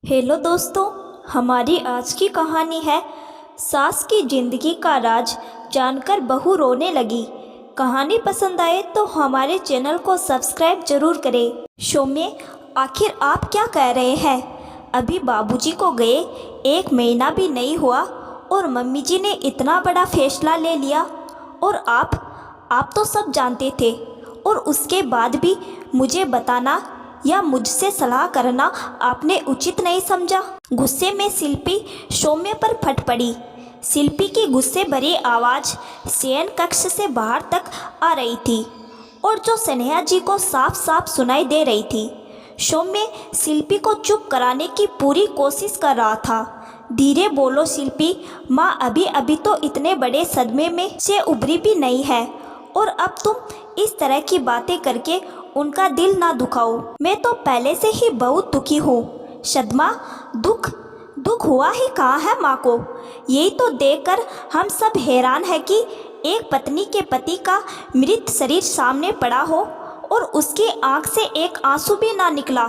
Hello दोस्तों, हमारी आज की कहानी है सास की जिंदगी का राज। जानकर बहू रोने लगी। कहानी पसंद आए तो हमारे चैनल को सब्सक्राइब जरूर करें। सौम्य, आखिर आप क्या कह रहे हैं? अभी बाबूजी को गए 1 महीना भी नहीं हुआ और मम्मी जी ने इतना बड़ा फैसला ले लिया। और आप तो सब जानते थे और उसके बाद भी मुझे बताना या मुझसे सलाह करना आपने उचित नहीं समझा। गुस्से में शिल्पी सौम्य पर फट पड़ी। शिल्पी की गुस्से भरी आवाज़ शयन कक्ष से बाहर तक आ रही थी और जो स्नेहा जी को साफ साफ सुनाई दे रही थी। सौम्य शिल्पी को चुप कराने की पूरी कोशिश कर रहा था। धीरे बोलो शिल्पी, माँ अभी अभी तो इतने बड़े सदमे में से उभरी भी नहीं है और अब तुम इस तरह की बातें करके उनका दिल ना दुखाओ। मैं तो पहले से ही बहुत दुखी हूँ सदमा। दुख हुआ ही कहाँ है माँ को। यही तो देखकर हम सब हैरान है कि एक पत्नी के पति का मृत शरीर सामने पड़ा हो और उसकी आंख से एक आंसू भी ना निकला,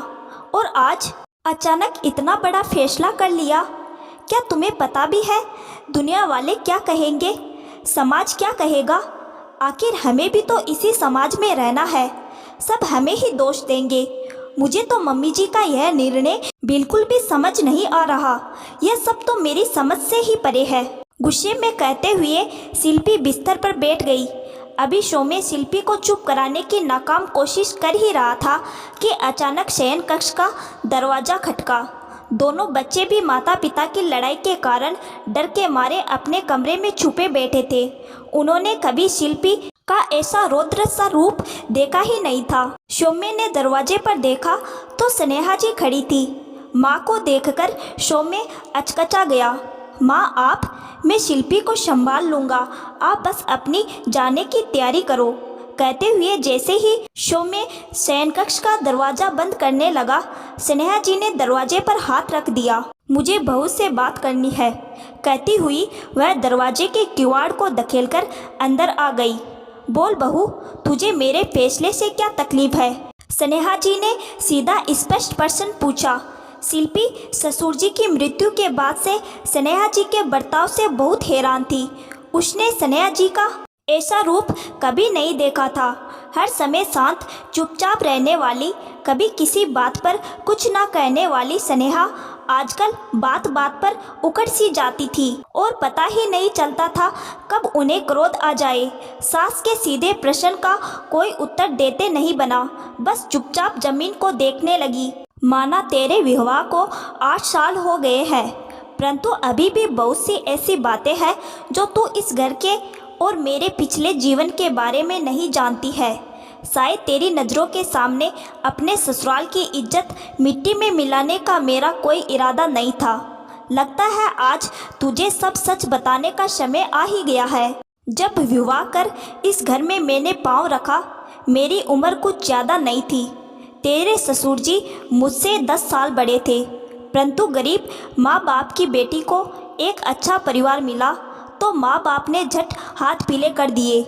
और आज अचानक इतना बड़ा फैसला कर लिया। क्या तुम्हें पता भी है दुनिया वाले क्या कहेंगे, समाज क्या कहेगा? आखिर हमें भी तो इसी समाज में रहना है, सब हमें ही दोष देंगे। मुझे तो मम्मी जी का यह निर्णय बिल्कुल भी समझ नहीं आ रहा। यह सब तो मेरी समझ से ही परे है। गुस्से में कहते हुए शिल्पी बिस्तर पर बैठ गई। अभी सौम्य शिल्पी को चुप कराने की नाकाम कोशिश कर ही रहा था कि अचानक शयन कक्ष का दरवाज़ा खटका। दोनों बच्चे भी माता पिता की लड़ाई के कारण डर के मारे अपने कमरे में छुपे बैठे थे। उन्होंने कभी शिल्पी का ऐसा रौद्र सा रूप देखा ही नहीं था। सौम्य ने दरवाजे पर देखा तो स्नेहा जी खड़ी थी। माँ को देखकर सौम्य अचकचा गया। माँ आप, मैं शिल्पी को संभाल लूँगा, आप बस अपनी जाने की तैयारी करो। कहते हुए जैसे ही सौम्य शयन कक्ष का दरवाज़ा बंद करने लगा, स्नेहा जी ने दरवाजे पर हाथ रख दिया। मुझे बहू से बात करनी है, कहती हुई वह दरवाजे के किवाड़ को धकेलकर अंदर आ गई। बोल बहू, तुझे मेरे फैसले से क्या तकलीफ है? स्नेहा जी ने सीधा स्पष्ट प्रश्न पूछा। शिल्पी ससुर जी की मृत्यु के बाद से स्नेहा जी के बर्ताव से बहुत हैरान थी। उसने स्नेहा जी का ऐसा रूप कभी नहीं देखा था। हर समय शांत चुपचाप रहने वाली, कभी किसी बात पर कुछ ना कहने वाली स्नेहा आजकल बात बात पर उकड़ सी जाती थी और पता ही नहीं चलता था कब उन्हें क्रोध आ जाए। सास के सीधे प्रश्न का कोई उत्तर देते नहीं बना, बस चुपचाप जमीन को देखने लगी। माना तेरे विवाह को 8 साल हो गए हैं, परंतु अभी भी बहुत सी ऐसी बातें हैं जो तू इस घर के और मेरे पिछले जीवन के बारे में नहीं जानती है। शायद तेरी नज़रों के सामने अपने ससुराल की इज्जत मिट्टी में मिलाने का मेरा कोई इरादा नहीं था। लगता है आज तुझे सब सच बताने का समय आ ही गया है। जब विवाह कर इस घर में मैंने पाँव रखा, मेरी उम्र कुछ ज़्यादा नहीं थी। तेरे ससुर जी मुझसे 10 साल बड़े थे, परंतु गरीब माँ बाप की बेटी को एक अच्छा परिवार मिला तो माँ बाप ने झट हाथ पीले कर दिए।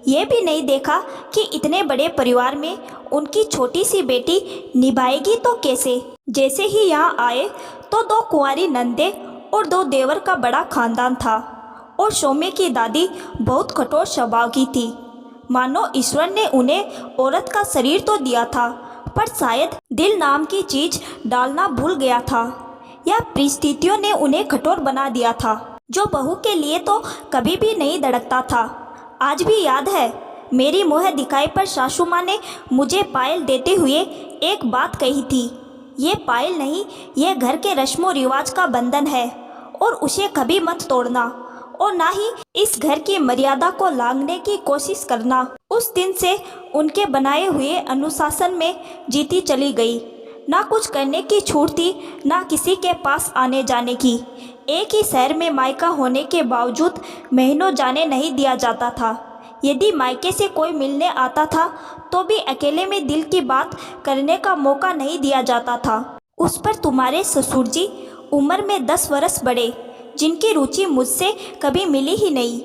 ये भी नहीं देखा कि इतने बड़े परिवार में उनकी छोटी सी बेटी निभाएगी तो कैसे। जैसे ही यहाँ आए तो 2 कुंवारी नंदे और 2 देवर का बड़ा खानदान था और सौम्य की दादी बहुत कठोर स्वभाव की थी। मानो ईश्वर ने उन्हें औरत का शरीर तो दिया था, पर शायद दिल नाम की चीज़ डालना भूल गया था, या परिस्थितियों ने उन्हें कठोर बना दिया था, जो बहू के लिए तो कभी भी नहीं धड़कता था। आज भी याद है, मेरी मुँह दिखाई पर सासू माँ ने मुझे पायल देते हुए एक बात कही थी। ये पायल नहीं, ये घर के रस्मों रिवाज का बंधन है और उसे कभी मत तोड़ना और ना ही इस घर की मर्यादा को लांघने की कोशिश करना। उस दिन से उनके बनाए हुए अनुशासन में जीती चली गई। ना कुछ करने की छूट थी, ना किसी के पास आने जाने की। एक ही शहर में मायका होने के बावजूद महीनों जाने नहीं दिया जाता था। यदि मायके से कोई मिलने आता था तो भी अकेले में दिल की बात करने का मौका नहीं दिया जाता था। उस पर तुम्हारे ससुर जी उम्र में 10 वर्ष बड़े, जिनकी रुचि मुझसे कभी मिली ही नहीं।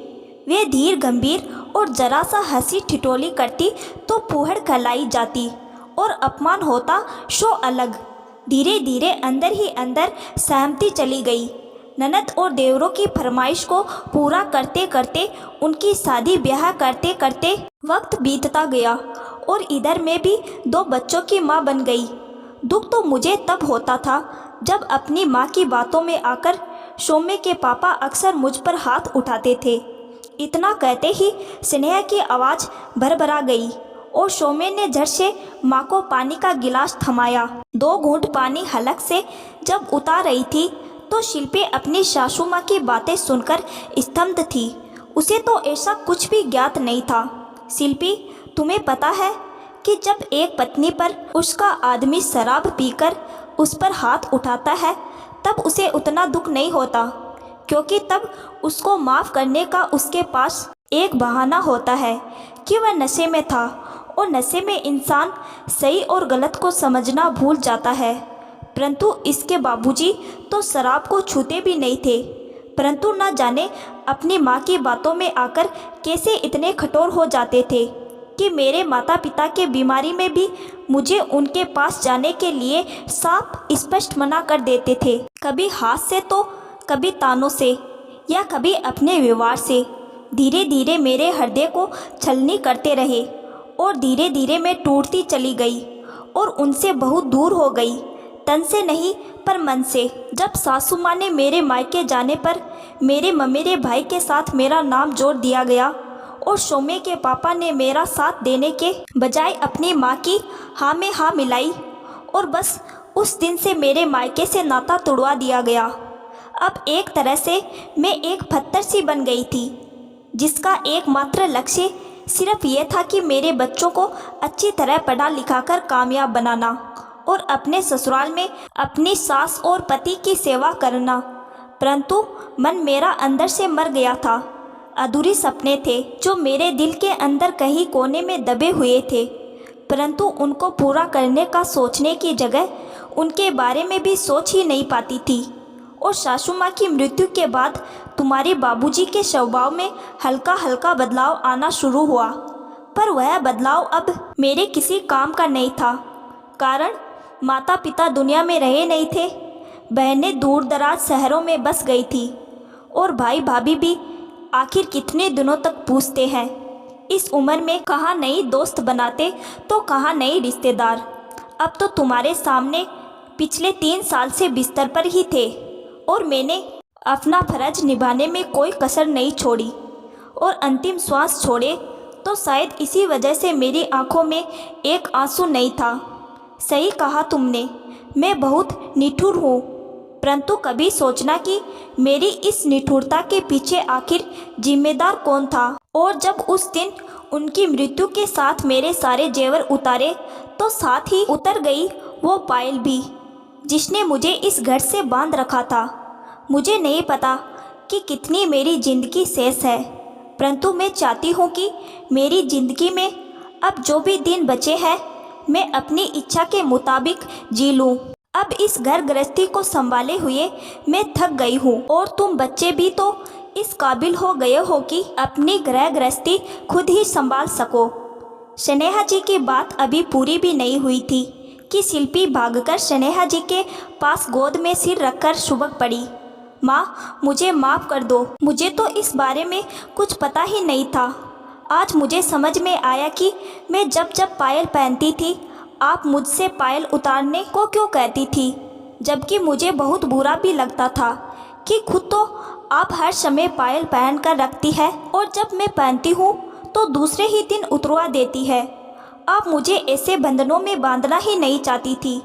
वे धीर गंभीर और जरा सा हंसी ठिठोली करती तो फूहड़ खिलाई जाती और अपमान होता सो अलग। धीरे धीरे अंदर ही अंदर सहमति चली गई। ननद और देवरों की फरमाइश को पूरा करते करते, उनकी शादी ब्याह करते करते वक्त बीतता गया और इधर मैं भी 2 बच्चों की माँ बन गई। दुख तो मुझे तब होता था जब अपनी माँ की बातों में आकर सौम्य के पापा अक्सर मुझ पर हाथ उठाते थे। इतना कहते ही स्नेहा की आवाज़ भरभरा गई और सौम्य ने झट से माँ को पानी का गिलास थमाया। 2 घूंट पानी हलक से जब उतार रही थी तो शिल्पी अपनी सासू माँ की बातें सुनकर स्तब्ध थी। उसे तो ऐसा कुछ भी ज्ञात नहीं था। शिल्पी, तुम्हें पता है कि जब एक पत्नी पर उसका आदमी शराब पीकर उस पर हाथ उठाता है तब उसे उतना दुख नहीं होता, क्योंकि तब उसको माफ़ करने का उसके पास एक बहाना होता है कि वह नशे में था और नशे में इंसान सही और गलत को समझना भूल जाता है। परंतु इसके बाबूजी तो शराब को छूते भी नहीं थे, परंतु न जाने अपनी माँ की बातों में आकर कैसे इतने कठोर हो जाते थे कि मेरे माता पिता के बीमारी में भी मुझे उनके पास जाने के लिए साफ स्पष्ट मना कर देते थे। कभी हाथ से तो कभी तानों से या कभी अपने व्यवहार से। धीरे धीरे मेरे हृदय को छलनी करते रहे और धीरे धीरे मैं टूटती चली गई और उनसे बहुत दूर हो गई, तन से नहीं पर मन से। जब सासू माँ ने मेरे मायके जाने पर मेरे भाई के साथ मेरा नाम जोड़ दिया गया और सौम्य के पापा ने मेरा साथ देने के बजाय अपनी माँ की हाँ में हाँ मिलाई और बस उस दिन से मेरे मायके से नाता तोड़वा दिया गया। अब एक तरह से मैं एक पत्थर सी बन गई थी, जिसका एकमात्र लक्ष्य सिर्फ ये था कि मेरे बच्चों को अच्छी तरह पढ़ा लिखाकर कामयाब बनाना और अपने ससुराल में अपनी सास और पति की सेवा करना। परंतु मन मेरा अंदर से मर गया था। अधूरे सपने थे जो मेरे दिल के अंदर कहीं कोने में दबे हुए थे, परंतु उनको पूरा करने का सोचने की जगह उनके बारे में भी सोच ही नहीं पाती थी। और सासू माँ की मृत्यु के बाद तुम्हारे बाबूजी के स्वभाव में हल्का हल्का बदलाव आना शुरू हुआ, पर वह बदलाव अब मेरे किसी काम का नहीं था। कारण माता पिता दुनिया में रहे नहीं थे, बहनें दूर दराज शहरों में बस गई थी और भाई भाभी भी आखिर कितने दिनों तक पूछते हैं। इस उम्र में कहाँ नई दोस्त बनाते तो कहाँ नई रिश्तेदार। अब तो तुम्हारे सामने पिछले 3 साल से बिस्तर पर ही थे और मैंने अपना फर्ज निभाने में कोई कसर नहीं छोड़ी और अंतिम श्वास छोड़े तो शायद इसी वजह से मेरी आंखों में एक आंसू नहीं था। सही कहा तुमने, मैं बहुत निठुर हूँ, परंतु कभी सोचना कि मेरी इस निठुरता के पीछे आखिर जिम्मेदार कौन था। और जब उस दिन उनकी मृत्यु के साथ मेरे सारे जेवर उतारे तो साथ ही उतर गई वो पायल भी, जिसने मुझे इस घर से बांध रखा था। मुझे नहीं पता कि कितनी मेरी ज़िंदगी शेष है, परंतु मैं चाहती हूँ कि मेरी ज़िंदगी में अब जो भी दिन बचे हैं मैं अपनी इच्छा के मुताबिक जी लूँ। अब इस घर गृहस्थी को संभाले हुए मैं थक गई हूँ और तुम बच्चे भी तो इस काबिल हो गए हो कि अपनी गृह गृहस्थी खुद ही संभाल सको। स्नेहा जी की बात अभी पूरी भी नहीं हुई थी कि शिल्पी भागकर स्नेहा जी के पास गोद में सिर रखकर सुबक पड़ी। माँ, मुझे माफ़ कर दो, मुझे तो इस बारे में कुछ पता ही नहीं था। आज मुझे समझ में आया कि मैं जब जब पायल पहनती थी आप मुझसे पायल उतारने को क्यों कहती थी, जबकि मुझे बहुत बुरा भी लगता था कि खुद तो आप हर समय पायल पहन कर रखती है और जब मैं पहनती हूँ तो दूसरे ही दिन उतरवा देती है। आप मुझे ऐसे बंधनों में बांधना ही नहीं चाहती थी,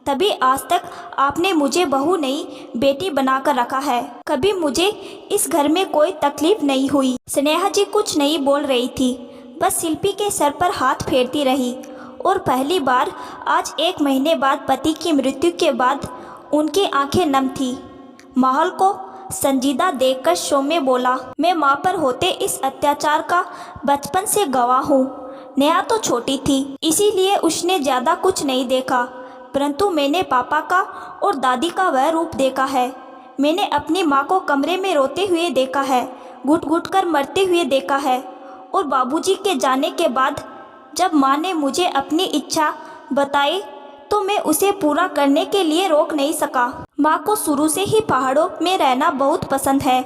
तभी आज तक आपने मुझे बहू नहीं बेटी बनाकर रखा है। कभी मुझे इस घर में कोई तकलीफ नहीं हुई। स्नेहा जी कुछ नहीं बोल रही थी, बस शिल्पी के सर पर हाथ फेरती रही और पहली बार आज 1 महीने बाद पति की मृत्यु के बाद उनकी आंखें नम थी। माहौल को संजीदा देखकर सौम्य बोला, मैं माँ पर होते इस अत्याचार का बचपन से गवाह हूँ। नेहा तो छोटी थी, इसीलिए उसने ज़्यादा कुछ नहीं देखा, परंतु मैंने पापा का और दादी का वह रूप देखा है। मैंने अपनी माँ को कमरे में रोते हुए देखा है, घुट घुट कर मरते हुए देखा है। और बाबूजी के जाने के बाद जब माँ ने मुझे अपनी इच्छा बताई तो मैं उसे पूरा करने के लिए रोक नहीं सका। माँ को शुरू से ही पहाड़ों में रहना बहुत पसंद है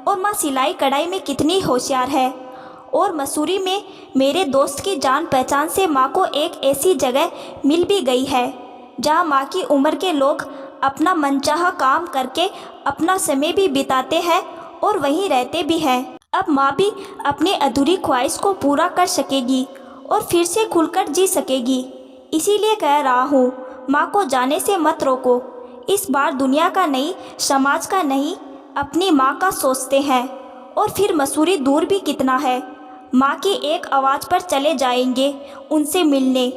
और माँ सिलाई कढ़ाई में कितनी होशियार है। और मसूरी में मेरे दोस्त की जान पहचान से माँ को एक ऐसी जगह मिल भी गई है जहाँ माँ की उम्र के लोग अपना मनचाहा काम करके अपना समय भी बिताते हैं और वहीं रहते भी हैं। अब माँ भी अपनी अधूरी ख्वाहिश को पूरा कर सकेगी और फिर से खुलकर जी सकेगी। इसीलिए कह रहा हूँ, माँ को जाने से मत रोको। इस बार दुनिया का नहीं, समाज का नहीं, अपनी माँ का सोचते हैं। और फिर मसूरी दूर भी कितना है, माँ की एक आवाज़ पर चले जाएंगे उनसे मिलने।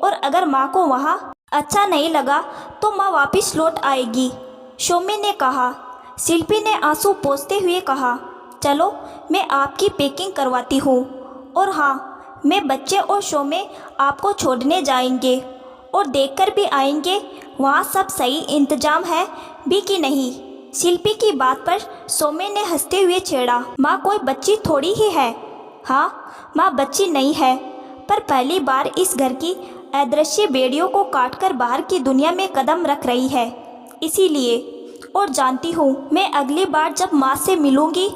और अगर माँ को वहाँ अच्छा नहीं लगा तो माँ वापस लौट आएगी, शोमे ने कहा। शिल्पी ने आंसू पोंछते हुए कहा, चलो मैं आपकी पैकिंग करवाती हूँ। और हाँ, मैं बच्चे और शोमे आपको छोड़ने जाएंगे और देखकर भी आएंगे वहाँ सब सही इंतजाम है भी कि नहीं। शिल्पी की बात पर शोमे ने हंसते हुए छेड़ा, माँ कोई बच्ची थोड़ी ही है। हाँ, माँ बच्ची नहीं है, पर पहली बार इस घर की अदृश्य बेड़ियों को काटकर बाहर की दुनिया में कदम रख रही है, इसीलिए। और जानती हूँ, मैं अगली बार जब माँ से मिलूँगी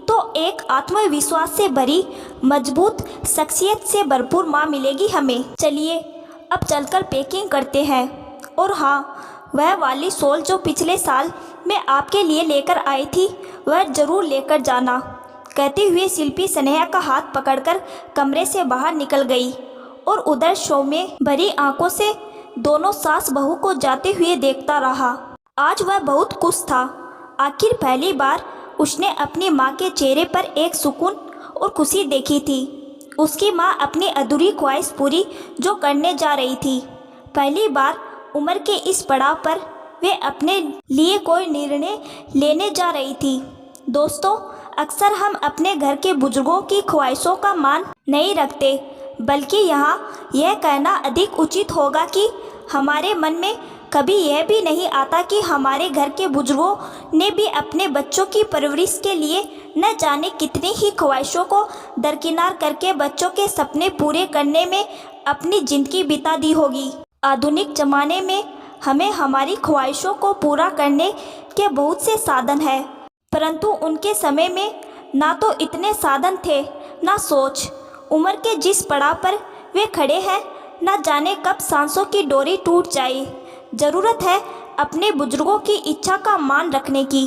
तो एक आत्मविश्वास से भरी, मजबूत शख्सियत से भरपूर माँ मिलेगी हमें। चलिए अब चलकर पैकिंग करते हैं। और हाँ, वह वाली शॉल जो पिछले साल मैं आपके लिए लेकर आई थी, वह ज़रूर लेकर जाना। कहते हुए शिल्पी स्नेहा का हाथ पकड़कर कमरे से बाहर निकल गई और उधर शोमे भरी आंखों से दोनों सास बहू को जाते हुए देखता रहा। आज वह बहुत खुश था। आखिर पहली बार उसने अपनी माँ के चेहरे पर एक सुकून और खुशी देखी थी। उसकी माँ अपनी अधूरी ख्वाहिश पूरी जो करने जा रही थी। पहली बार उम्र के इस पड़ाव पर वे अपने लिए कोई निर्णय लेने जा रही थी। दोस्तों, अक्सर हम अपने घर के बुजुर्गों की ख्वाहिशों का मान नहीं रखते, बल्कि यहाँ यह कहना अधिक उचित होगा कि हमारे मन में कभी यह भी नहीं आता कि हमारे घर के बुजुर्गों ने भी अपने बच्चों की परवरिश के लिए न जाने कितनी ही ख्वाहिशों को दरकिनार करके बच्चों के सपने पूरे करने में अपनी ज़िंदगी बिता दी होगी। आधुनिक ज़माने में हमें हमारी ख्वाहिशों को पूरा करने के बहुत से साधन हैं, परंतु उनके समय में ना तो इतने साधन थे, ना सोच। उम्र के जिस पड़ाव पर वे खड़े हैं, न जाने कब सांसों की डोरी टूट जाए। ज़रूरत है अपने बुजुर्गों की इच्छा का मान रखने की।